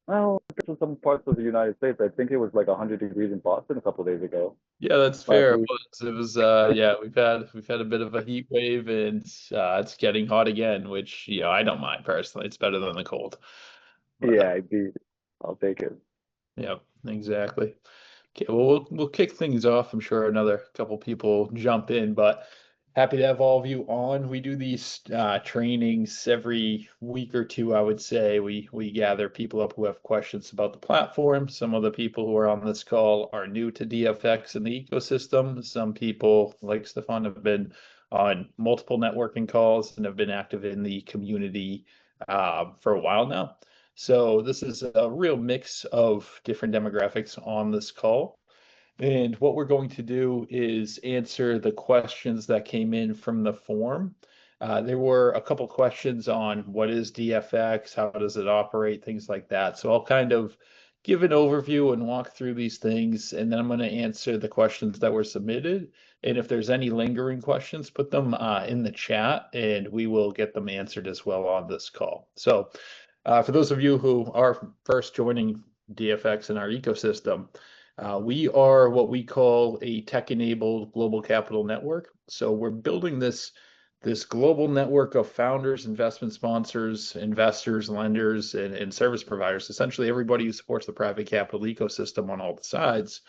Well, in some parts of the United States, I think it was like 100 degrees in Boston a couple days ago, Yeah, that's last fair. It week. was. It was. Yeah, we've had a bit of a heat wave, and it's getting hot again, which I don't mind personally. It's better than the cold. But Yeah, indeed. I'll take it. yeah, exactly. Okay, well, we'll kick things off. I'm sure another couple people jump in, but happy to have all of you on. We do these trainings every week or two, I would say. We gather people up who have questions about the platform. Some of the people who are on this call are new to DFX and the ecosystem. Some people, like Stefan, have been on multiple networking calls and have been active in the community for a while now. So this is a real mix of different demographics on this call. And what we're going to do is answer the questions that came in from the form. There were a couple questions on what is DFX, how does it operate, things like that. So I'll kind of give an overview and walk through these things, and then I'm going to answer the questions that were submitted. And if there's any lingering questions, put them in the chat, and we will get them answered as well on this call. So for those of you who are first joining DFX in our ecosystem, we are what we call a tech-enabled global capital network. So we're building this global network of founders, investment sponsors, investors, lenders, and service providers, essentially everybody who supports the private capital ecosystem on all the sides.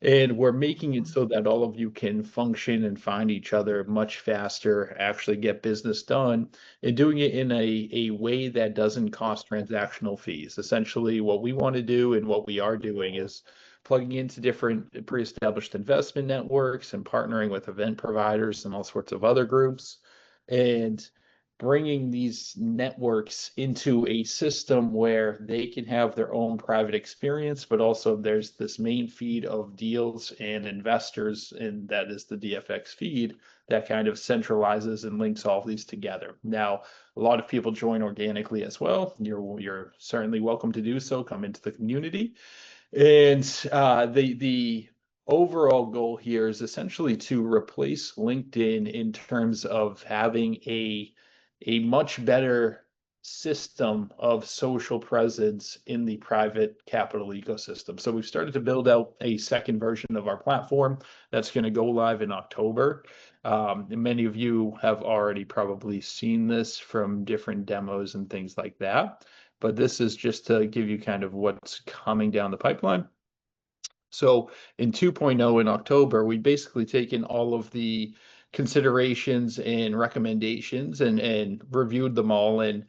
And we're making it so that all of you can function and find each other much faster, actually get business done, and doing it in a way that doesn't cost transactional fees. Essentially, what we want to do and what we are doing is plugging into different pre-established investment networks and partnering with event providers and all sorts of other groups, and bringing these networks into a system where they can have their own private experience, but also there's this main feed of deals and investors, and that is the DFX feed that kind of centralizes and links all of these together. Now, a lot of people join organically as well. You're certainly welcome to do so. Come into the community. And the overall goal here is essentially to replace LinkedIn in terms of having a much better system of social presence in the private capital ecosystem. So we've started to build out a second version of our platform that's going to go live in October. And many of you have already probably seen this from different demos and things like that, but this is just to give you kind of what's coming down the pipeline. So in 2.0 in October, we basically taken all of the considerations and recommendations and reviewed them all and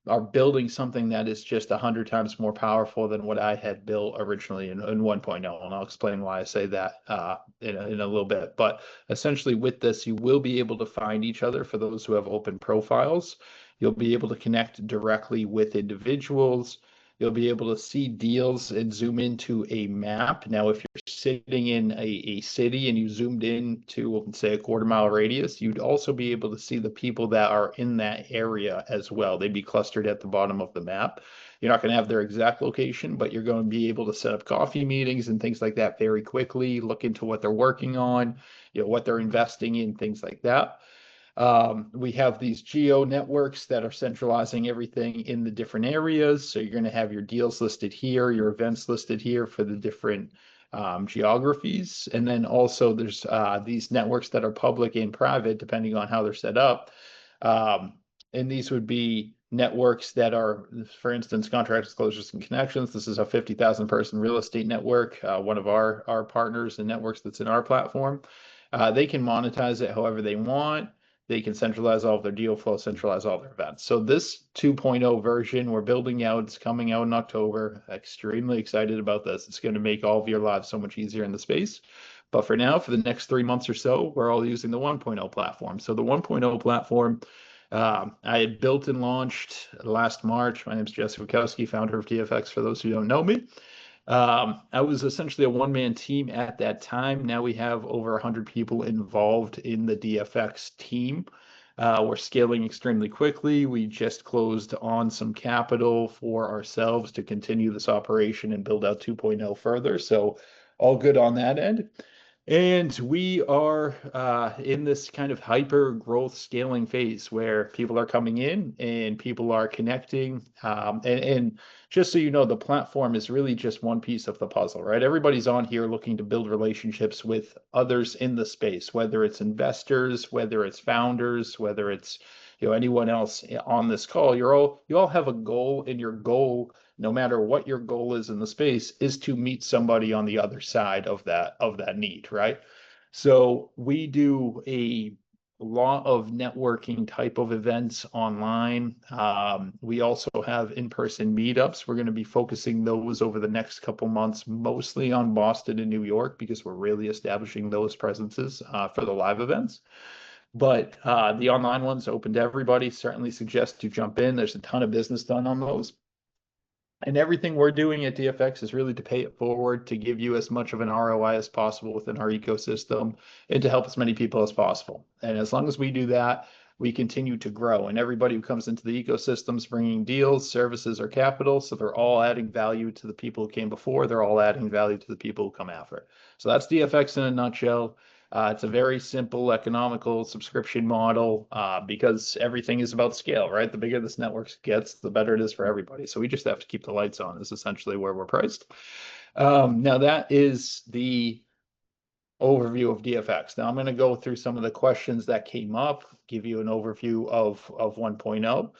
are building something that is just 100 times more powerful than what I had built originally in 1.0. And I'll explain why I say that in a little bit. But essentially with this, you will be able to find each other for those who have open profiles. You'll be able to connect directly with individuals. You'll be able to see deals and zoom into a map. Now, if you're sitting in a city and you zoomed in to, say, a quarter-mile radius, you'd also be able to see the people that are in that area as well. They'd be clustered at the bottom of the map. You're not going to have their exact location, but you're going to be able to set up coffee meetings and things like that very quickly, look into what they're working on, what they're investing in, things like that. We have these geo networks that are centralizing everything in the different areas. So you're going to have your deals listed here, your events listed here for the different geographies. And then also there's these networks that are public and private, depending on how they're set up. Um, and these would be networks that are, for instance, contract disclosures and connections. This is a 50,000 person real estate network, one of our partners and networks that's in our platform. They can monetize it however they want. They can centralize all of their deal flow, centralize all their events. So this 2.0 version we're building out, it's coming out in October. Extremely excited about this. It's going to make all of your lives so much easier in the space. But for now, for the next 3 months or so, we're all using the 1.0 platform. So the 1.0 platform I had built and launched last March. My name is Jesse Witkowski, founder of DFX, for those who don't know me. I was essentially a one-man team at that time. Now we have over 100 people involved in the DFX team. We're scaling extremely quickly. We just closed on some capital for ourselves to continue this operation and build out 2.0 further. So all good on that end. And we are in this kind of hyper growth scaling phase where people are coming in and people are connecting. And just so you know, the platform is really just one piece of the puzzle, right? Everybody's on here looking to build relationships with others in the space, whether it's investors, whether it's founders, whether it's anyone else on this call. You all have a goal, and your goal, no matter what your goal is in the space, is to meet somebody on the other side of that need, right? So we do a lot of networking type of events online. We also have in-person meetups. We're going to be focusing those over the next couple months, mostly on Boston and New York, because we're really establishing those presences for the live events. But the online ones open to everybody. Certainly suggest you jump in. There's a ton of business done on those. And everything we're doing at DFX is really to pay it forward, to give you as much of an ROI as possible within our ecosystem, and to help as many people as possible. And as long as we do that, we continue to grow. And everybody who comes into the ecosystem is bringing deals, services, or capital. So they're all adding value to the people who came before. They're all adding value to the people who come after. So that's DFX in a nutshell. It's a very simple, economical subscription model because everything is about scale, right? The bigger this network gets, the better it is for everybody. So we just have to keep the lights on is essentially where we're priced. Now that is the overview of DFX. Now I'm going to go through some of the questions that came up, give you an overview of 1.0.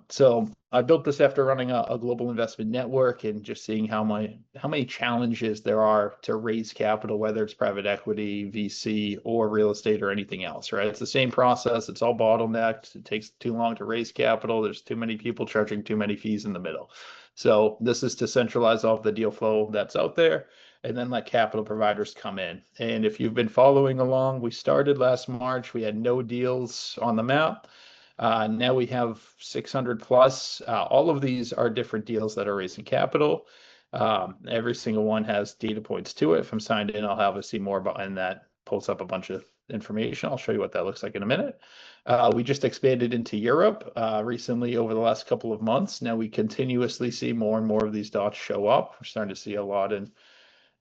So I built this after running a global investment network and just seeing how many challenges there are to raise capital, whether it's private equity, VC, or real estate or anything else, right? It's the same process. It's all bottlenecked. It takes too long to raise capital. There's too many people charging too many fees in the middle. So this is to centralize all of the deal flow that's out there and then let capital providers come in. And if you've been following along, we started last March. We had no deals on the map. Now we have 600 plus. All of these are different deals that are raising capital. Every single one has data points to it. If I'm signed in, I'll have a see more about, and that pulls up a bunch of information. I'll show you what that looks like in a minute. We just expanded into Europe recently over the last couple of months. Now we continuously see more and more of these dots show up. We're starting to see a lot in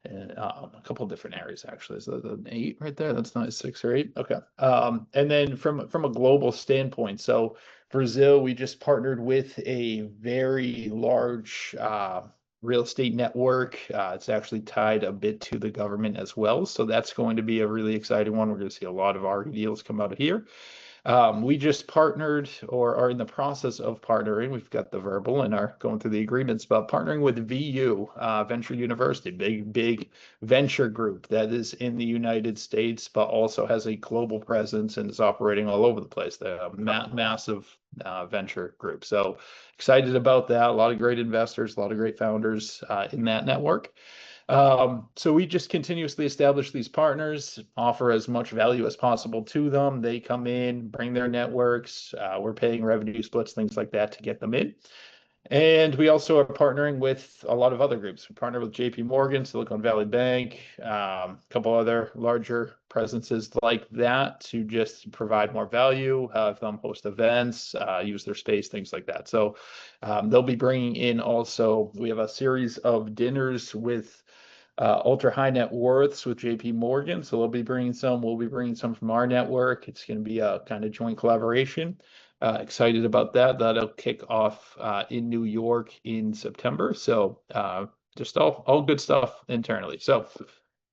a couple of different areas actually. So an 8 right there. That's not a 6 or 8. Okay. And then from a global standpoint, so Brazil, we just partnered with a very large real estate network. It's actually tied a bit to the government as well. So that's going to be a really exciting one. We're going to see a lot of our deals come out of here. We just partnered or are in the process of partnering. We've got the verbal and are going through the agreements, but partnering with VU, Venture University, big venture group that is in the United States, but also has a global presence and is operating all over the place. They're a massive venture group. So excited about that. A lot of great investors, a lot of great founders in that network. So we just continuously establish these partners, offer as much value as possible to them. They come in, bring their networks. We're paying revenue splits, things like that to get them in. And we also are partnering with a lot of other groups. We partner with JP Morgan, Silicon Valley Bank, a couple other larger presences like that to just provide more value, have them host events, use their space, things like that. So they'll be bringing in also, we have a series of dinners with ultra high net worths with JP Morgan. So they'll be bringing some, we'll be bringing some from our network. It's going to be a kind of joint collaboration. Excited about that. That'll kick off in New York in September. So just all good stuff internally. So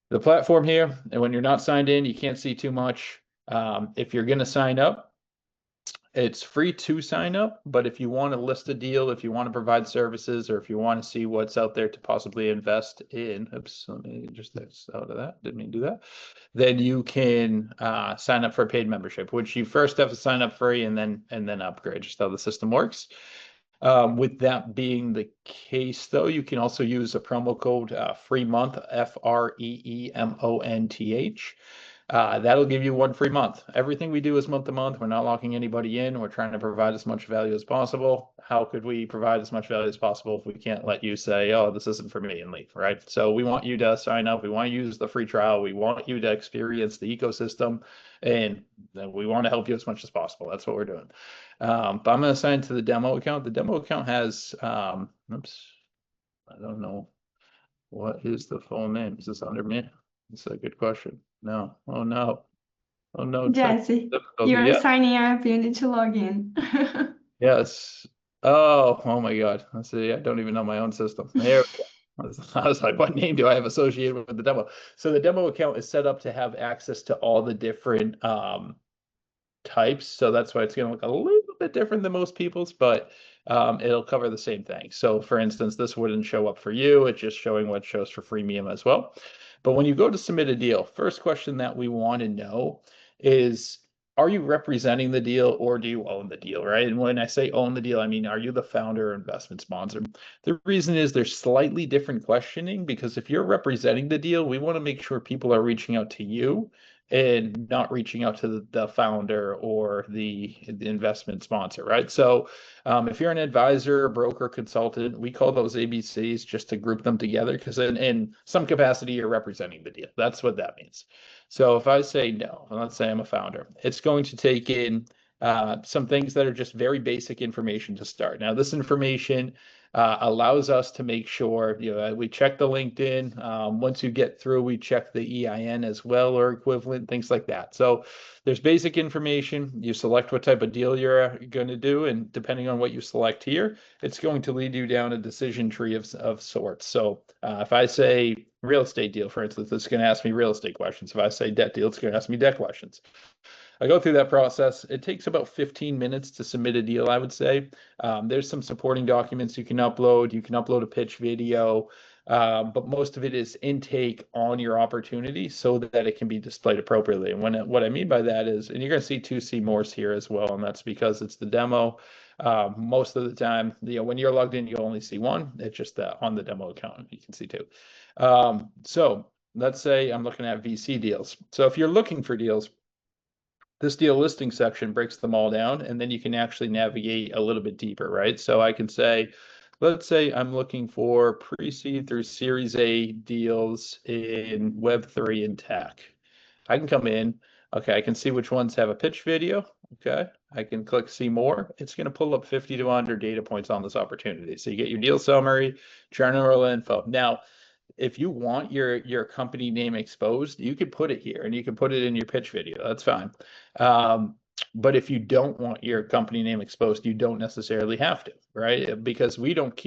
the platform here, and when you're not signed in, you can't see too much. If you're going to sign up, it's free to sign up, but if you want to list a deal, if you want to provide services, or if you want to see what's out there to possibly invest in, oops, let me just X out of that, didn't mean to do that, then you can sign up for a paid membership, which you first have to sign up free and then upgrade, just how the system works. With that being the case, though, you can also use a promo code free month, FREEMONTH. That'll give you 1 free month. Everything we do is month to month. We're not locking anybody in. We're trying to provide as much value as possible. How could we provide as much value as possible if we can't let you say, oh, this isn't for me, and leave, right? So we want you to sign up. We want to use the free trial. We want you to experience the ecosystem, and we want to help you as much as possible. That's what we're doing. But I'm going to sign to the demo account. The demo account has, oops, I don't know. What is the full name? Is this under me? That's a good question. No. Oh no. Oh no. Jesse, Difficulty. you're Yeah. signing up. You need to log in. Yes. Oh my God. Let's see. I don't even know my own system. There we go. I was like, what name do I have associated with the demo? So the demo account is set up to have access to all the different types. So that's why it's going to look a little bit different than most people's, but it'll cover the same thing. So for instance, this wouldn't show up for you. It's just showing what shows for freemium as well. But when you go to submit a deal, first question that we want to know is, are you representing the deal or do you own the deal, right? And when I say own the deal, I mean, are you the founder or investment sponsor? The reason is there's slightly different questioning, because if you're representing the deal, we want to make sure people are reaching out to you and not reaching out to the founder or the investment sponsor, right? So if you're an advisor, broker, consultant, we call those ABCs just to group them together, because in some capacity, you're representing the deal. That's what that means. So if I say no, and let's say I'm a founder, it's going to take in some things that are just very basic information to start. Now, this information allows us to make sure, we check the LinkedIn. Once you get through, we check the EIN as well, or equivalent, things like that. So there's basic information. You select what type of deal you're going to do, and depending on what you select here, it's going to lead you down a decision tree of sorts. So if I say real estate deal, for instance, it's going to ask me real estate questions. If I say debt deal, it's going to ask me debt questions. I go through that process. It takes about 15 minutes to submit a deal, I would say. There's some supporting documents you can upload. You can upload a pitch video, but most of it is intake on your opportunity so that it can be displayed appropriately. And what I mean by that is, and you're going to see two see mores here as well, and that's because it's the demo. Most of the time, when you're logged in, you only see one. It's just on the demo account, you can see two. So let's say I'm looking at VC deals. So if you're looking for deals, this deal listing section breaks them all down, and then you can actually navigate a little bit deeper, right? So I can say, let's say I'm looking for pre-seed through Series A deals in Web3 and tech. I can come in, okay, I can see which ones have a pitch video, okay? I can click see more. It's going to pull up 50 to 100 data points on this opportunity. So you get your deal summary, general info. Now, if you want your company name exposed, you could put it here and you can put it in your pitch video. That's fine. But if you don't want your company name exposed, you don't necessarily have to, right? Because we don't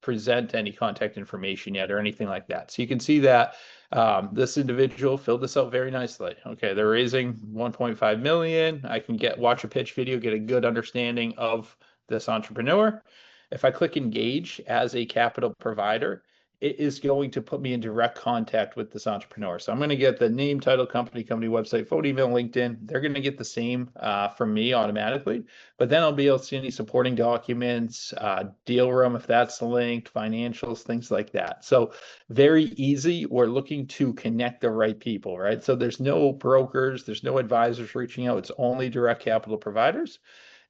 present any contact information yet or anything like that. So you can see that this individual filled this out very nicely. Okay, they're raising 1.5 million. I can watch a pitch video, get a good understanding of this entrepreneur. If I click engage as a capital provider, it is going to put me in direct contact with this entrepreneur. So I'm going to get the name, title, company website, phone, email, LinkedIn. They're going to get the same from me automatically, but then I'll be able to see any supporting documents, deal room, if that's linked, financials, things like that. So very easy. We're looking to connect the right people, right? So there's no brokers, there's no advisors reaching out. It's only direct capital providers.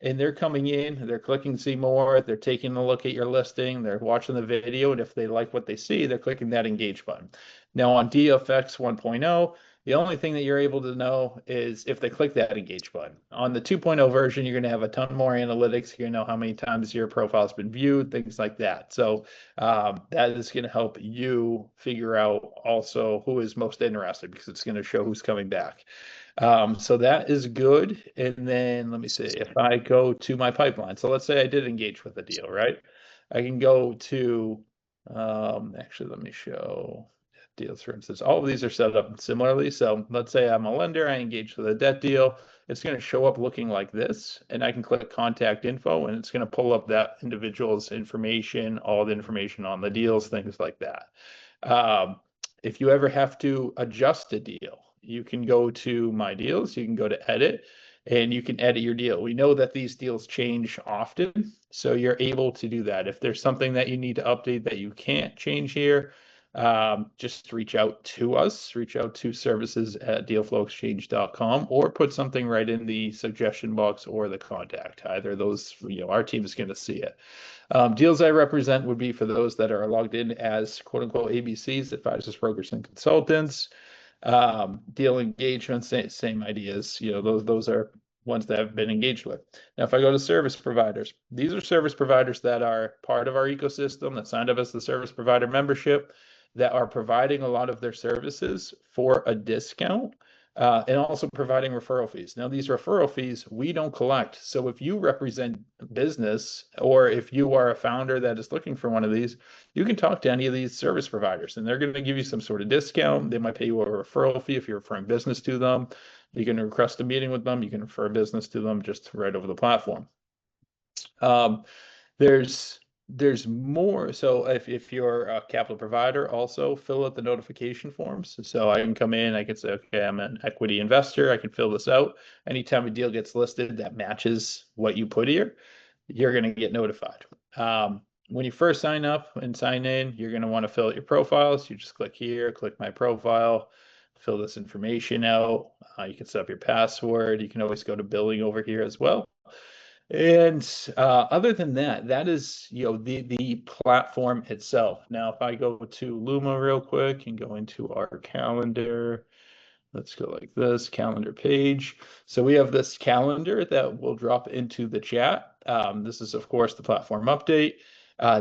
And they're coming in, they're clicking see more, they're taking a look at your listing, they're watching the video, and if they like what they see, they're clicking that engage button. Now on DFX 1.0, the only thing that you're able to know is if they click that engage button. On the 2.0 version, you're going to have a ton more analytics. You're going to know how many times your profile's been viewed, things like that. So that is going to help you figure out also who is most interested, because it's going to show who's coming back. So that is good. And then let me see, if I go to my pipeline, so let's say I did engage with a deal, right? I can go to, actually, let me show deals, for instance. All of these are set up similarly. So let's say I'm a lender, I engaged with a debt deal. It's going to show up looking like this, and I can click contact info, and it's going to pull up that individual's information, all the information on the deals, things like that. If you ever have to adjust a deal, you can go to my deals, you can go to edit, and you can edit your deal. We know that these deals change often, so you're able to do that. If there's something that you need to update that you can't change here, just reach out to us, reach out to services@dealflowexchange.com, or put something right in the suggestion box or the contact. Either of those, our team is going to see it. Deals I represent would be for those that are logged in as quote unquote ABCs, advisors, brokers, and consultants. Deal engagements, same ideas. Those are ones that have been engaged with. Now, if I go to service providers, these are service providers that are part of our ecosystem that signed up as the service provider membership. that are providing a lot of their services for a discount, and also providing referral fees. Now, these referral fees we don't collect. So if you represent business, or if you are a founder that is looking for one of these, you can talk to any of these service providers, and they're going to give you some sort of discount. They might pay you a referral fee if you're referring business to them. You can request a meeting with them. You can refer business to them just right over the platform. There's more. So if you're a capital provider, also fill out the notification forms. So I can come in, I can say, okay, I'm an equity investor. I can fill this out. Anytime a deal gets listed that matches what you put here, you're going to get notified. When you first sign up and sign in, you're going to want to fill out your profiles. You just click here, click my profile, fill this information out. You can set up your password. You can always go to billing over here as well. And other than that, that is, the platform itself. Now, if I go to Luma real quick and go into our calendar, let's go like this, calendar page. So we have this calendar that will drop into the chat. This is, of course, the platform update.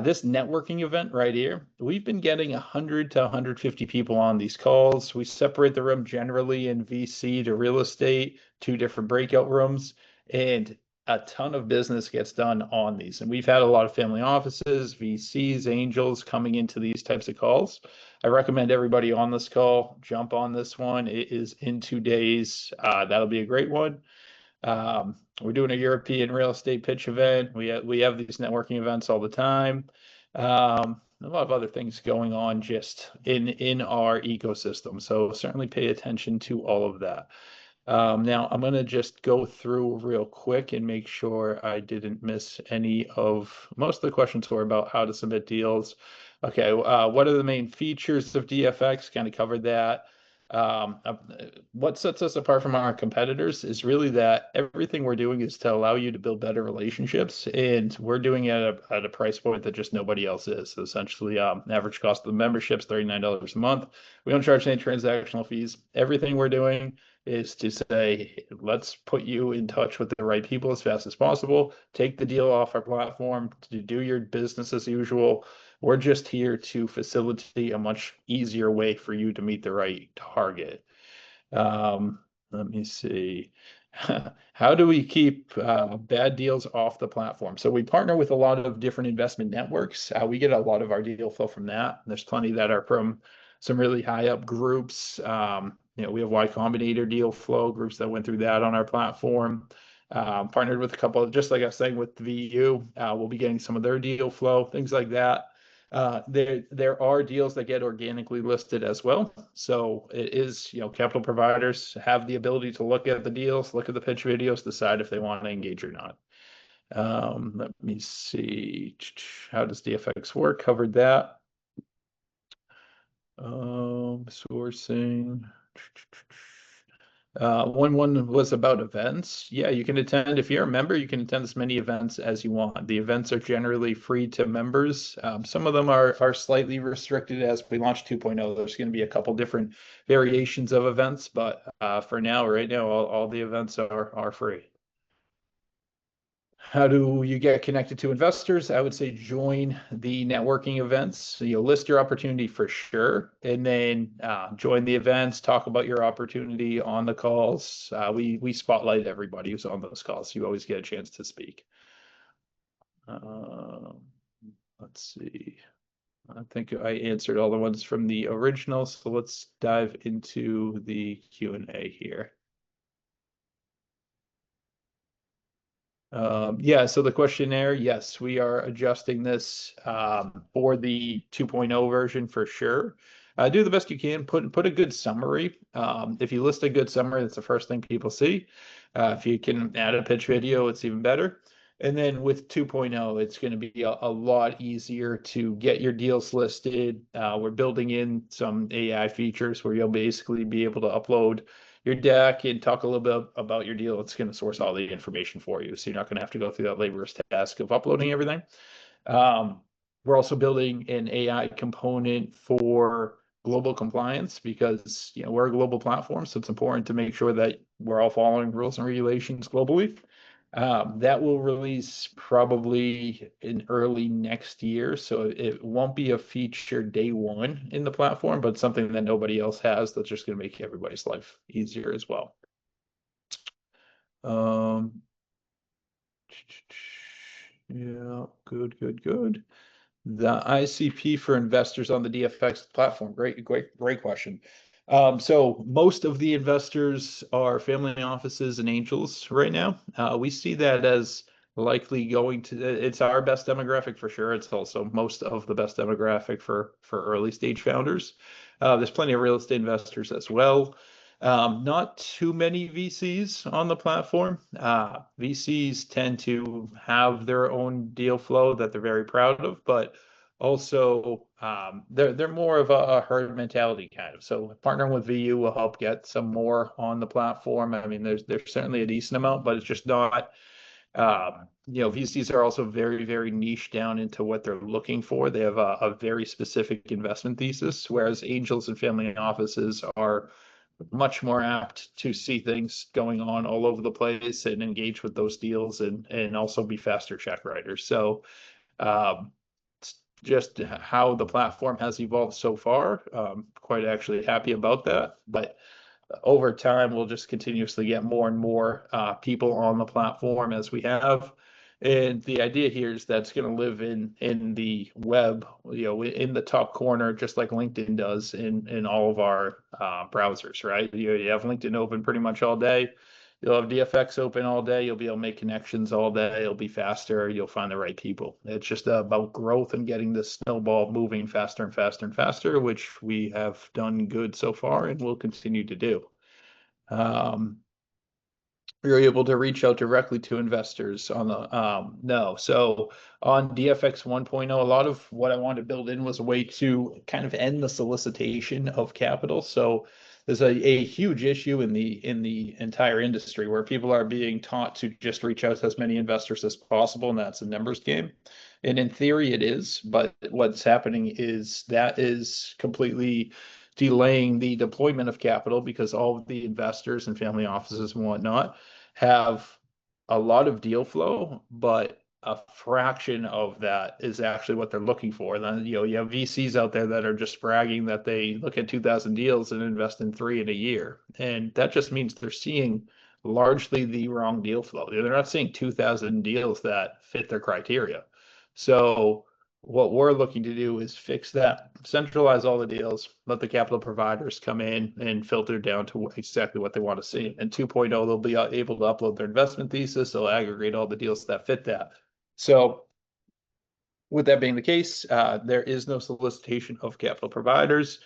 This networking event right here, we've been getting 100 to 150 people on these calls. We separate the room generally in VC to real estate, 2 different breakout rooms, and a ton of business gets done on these. And we've had a lot of family offices, VCs, angels coming into these types of calls. I recommend everybody on this call jump on this one. It is in 2 days. That'll be a great one. We're doing a European real estate pitch event. We have these networking events all the time. A lot of other things going on just in our ecosystem. So certainly pay attention to all of that. Now I'm going to just go through real quick and make sure I didn't miss any of, most of the questions were about how to submit deals. Okay, what are the main features of DFX? Kind of covered that. What sets us apart from our competitors is really that everything we're doing is to allow you to build better relationships, and we're doing it at a price point that just nobody else is. So essentially, average cost of the membership is $39 a month. We don't charge any transactional fees. Everything we're doing is to say, let's put you in touch with the right people as fast as possible. Take the deal off our platform to do your business as usual. We're just here to facilitate a much easier way for you to meet the right target. Let me see. How do we keep bad deals off the platform? So we partner with a lot of different investment networks. We get a lot of our deal flow from that. There's plenty that are from some really high up groups. We have Y Combinator deal flow groups that went through that on our platform. Partnered with a couple, just like I was saying with VU, we'll be getting some of their deal flow, things like that. There are deals that get organically listed as well. So it is, capital providers have the ability to look at the deals, look at the pitch videos, decide if they want to engage or not. Let me see. How does DFX work? Covered that. Sourcing. One was about events. Yeah, you can attend. If you're a member, you can attend as many events as you want. The events are generally free to members. Some of them are slightly restricted as we launch 2.0. There's going to be a couple different variations of events, but for now, right now, all the events are free. How do you get connected to investors? I would say join the networking events. So you'll list your opportunity for sure, and then join the events, talk about your opportunity on the calls. We spotlight everybody who's on those calls. So you always get a chance to speak. Let's see. I think I answered all the ones from the original. So let's dive into the Q&A here. So the questionnaire, yes, we are adjusting this for the 2.0 version for sure. Do the best you can, put a good summary. If you list a good summary, that's the first thing people see. If you can add a pitch video, it's even better. And then with 2.0, it's going to be a lot easier to get your deals listed. We're building in some AI features where you'll basically be able to upload your deck and talk a little bit about your deal. It's going to source all the information for you. So you're not going to have to go through that laborious task of uploading everything. We're also building an AI component for global compliance because we're a global platform. So it's important to make sure that we're all following rules and regulations globally. That will release probably in early next year, so it won't be a feature day one in the platform, but something that nobody else has that's just going to make everybody's life easier as well. Yeah, good. The ICP for investors on the DFX platform. Great question. So most of the investors are family offices and angels right now. We see that as likely going to, it's our best demographic for sure. It's also most of the best demographic for early stage founders. There's plenty of real estate investors as well. Not too many VCs on the platform. VCs tend to have their own deal flow that they're very proud of, but also they're more of a herd mentality kind of. So partnering with VU will help get some more on the platform. I mean, there's certainly a decent amount, but it's just not. VCs are also very niche down into what they're looking for. They have a very specific investment thesis, whereas angels and family offices are much more apt to see things going on all over the place and engage with those deals and also be faster check writers. So just how the platform has evolved so far, quite actually happy about that. But over time, we'll just continuously get more and more people on the platform as we have. And the idea here is that's going to live in the web, in the top corner, just like LinkedIn does in all of our browsers, right? You have LinkedIn open pretty much all day. You'll have DFX open all day. You'll be able to make connections all day. It'll be faster. You'll find the right people. It's just about growth and getting this snowball moving faster and faster, which we have done good so far and will continue to do. You're able to reach out directly to investors on the no. So on DFX 1.0, a lot of what I wanted to build in was a way to kind of end the solicitation of capital. So there's a huge issue in the entire industry where people are being taught to just reach out to as many investors as possible, and that's a numbers game. And in theory, it is, but what's happening is that is completely delaying the deployment of capital because all of the investors and family offices and whatnot have a lot of deal flow, but a fraction of that is actually what they're looking for. And then, you have VCs out there that are just bragging that they look at 2,000 deals and invest in 3 in a year. And that just means they're seeing largely the wrong deal flow. They're not seeing 2,000 deals that fit their criteria. So what we're looking to do is fix that, centralize all the deals, let the capital providers come in and filter down to exactly what they want to see. And 2.0, they'll be able to upload their investment thesis. They'll aggregate all the deals that fit that. So with that being the case, there is no solicitation of capital providers.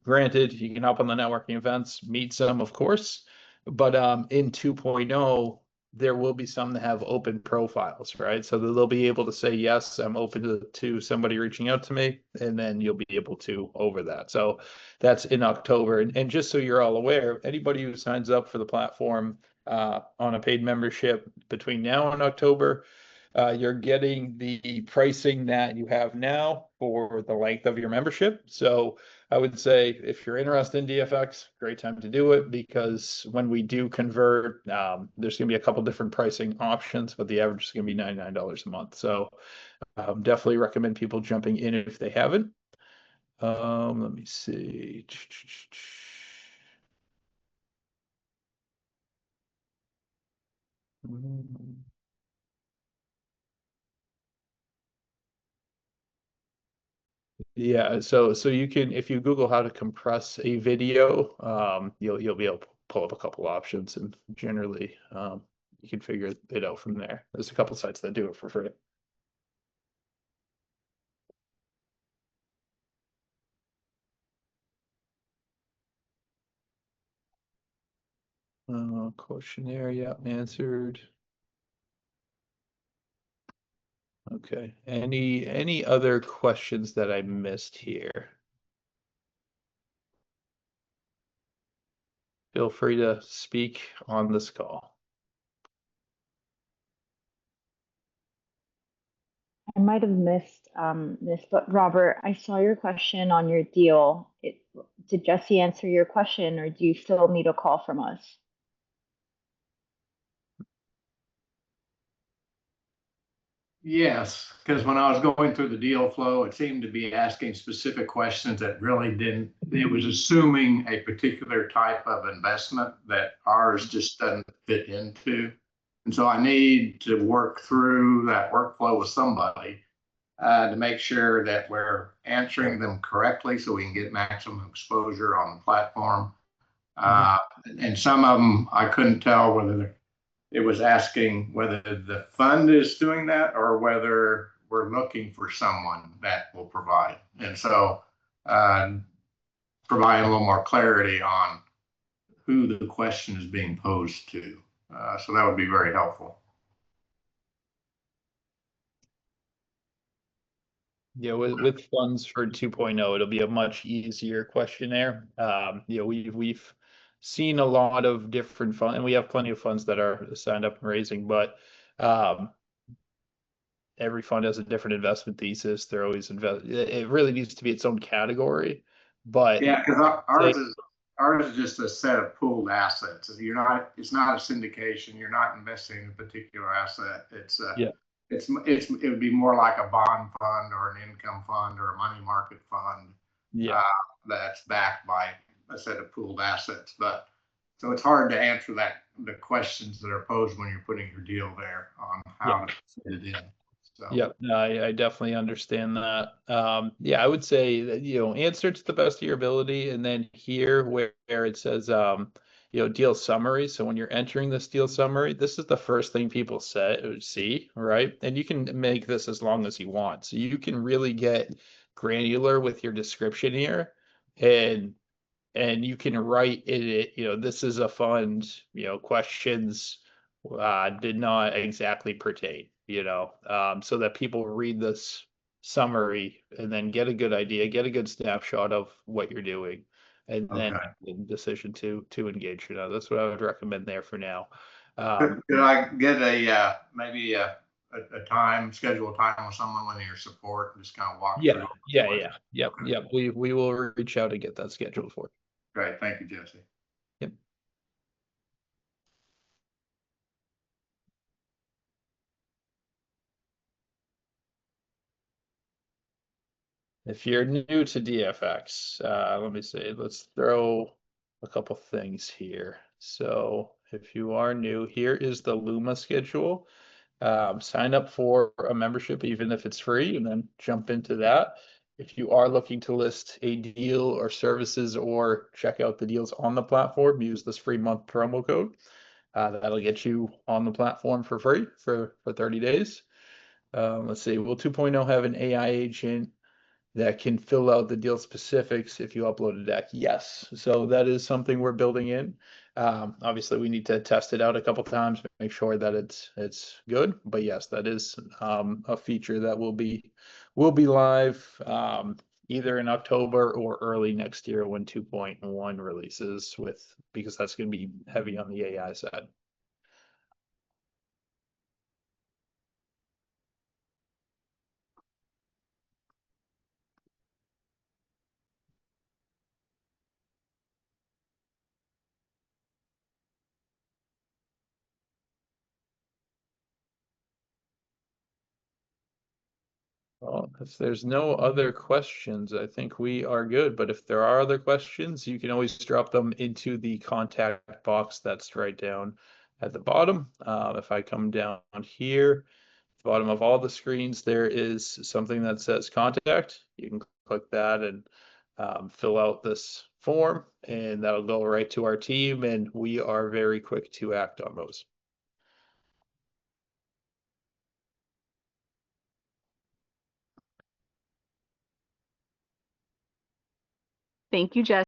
Granted, you can hop on the networking events, meet some, of course, but in 2.0, there will be some that have open profiles, right? So that they'll be able to say, yes, I'm open to somebody reaching out to me, and then you'll be able to over that. So that's in October. And just so you're all aware, anybody who signs up for the platform on a paid membership between now and October, you're getting the pricing that you have now for the length of your membership. So I would say if you're interested in DFX, great time to do it because when we do convert, there's going to be a couple different pricing options, but the average is going to be $99 a month. So definitely recommend people jumping in if they haven't. Let me see. Yeah, so you can, if you Google how to compress a video, you'll be able to pull up a couple options, and generally you can figure it out from there. There's a couple sites that do it for free. Questionnaire, yeah, answered. Okay. Any other questions that I missed here? Feel free to speak on this call. I might have missed this, but Robert, I saw your question on your deal. Did Jesse answer your question, or do you still need a call from us? Yes, because when I was going through the deal flow, it seemed to be asking specific questions that really didn't, it was assuming a particular type of investment that ours just doesn't fit into. And so I need to work through that workflow with somebody to make sure that we're answering them correctly so we can get maximum exposure on the platform. And some of them, I couldn't tell whether it was asking whether the fund is doing that or whether we're looking for someone that will provide. And so providing a little more clarity on who the question is being posed to. So that would be very helpful. Yeah, with funds for 2.0, it'll be a much easier questionnaire. You know, we've seen a lot of different funds, and we have plenty of funds that are signed up and raising, but every fund has a different investment thesis. They're always it really needs to be its own category. But yeah, because ours is just a set of pooled assets. You're not, it's not a syndication. You're not investing in a particular asset. It's it would be more like a bond fund or an income fund or a money market fund. Yeah. That's backed by a set of pooled assets. But so it's hard to answer the questions that are posed when you're putting your deal there on how to fit it in. So. Yep, no, I definitely understand that. Yeah, I would say that, you know, answer to the best of your ability, and then here where it says, you know, deal summary. So when you're entering this deal summary, this is the first thing people see, right? And you can make this as long as you want. So you can really get granular with your description here, and you can write in it, you know, this is a fund, you know, questions did not exactly pertain, you know, so that people read this summary and then get a good idea, get a good snapshot of what you're doing, and then make the decision to engage. You know, that's what I would recommend there for now. Could I get maybe a time, schedule a time with someone with your support and just kind of walk through? Yep. We will reach out and get that scheduled for you. Great, thank you, Jesse. Yep. If you're new to DFX, let me see, let's throw a couple things here. So if you are new, here is the Luma schedule. Sign up for a membership, even if it's free, and then jump into that. If you are looking to list a deal or services or check out the deals on the platform, use this free month promo code. That'll get you on the platform for free for 30 days. Let's see, will 2.0 have an AI agent that can fill out the deal specifics if you upload a deck? Yes. So that is something we're building in. Obviously, we need to test it out a couple times, make sure that it's good. But yes, that is a feature that will be live either in October or early next year when 2.1 releases, because that's going to be heavy on the AI side. Well, if there's no other questions, I think we are good. But if there are other questions, you can always drop them into the contact box that's right down at the bottom. If I come down here, at the bottom of all the screens, there is something that says contact. You can click that and fill out this form, and that'll go right to our team, and we are very quick to act on those. Thank you, Jess.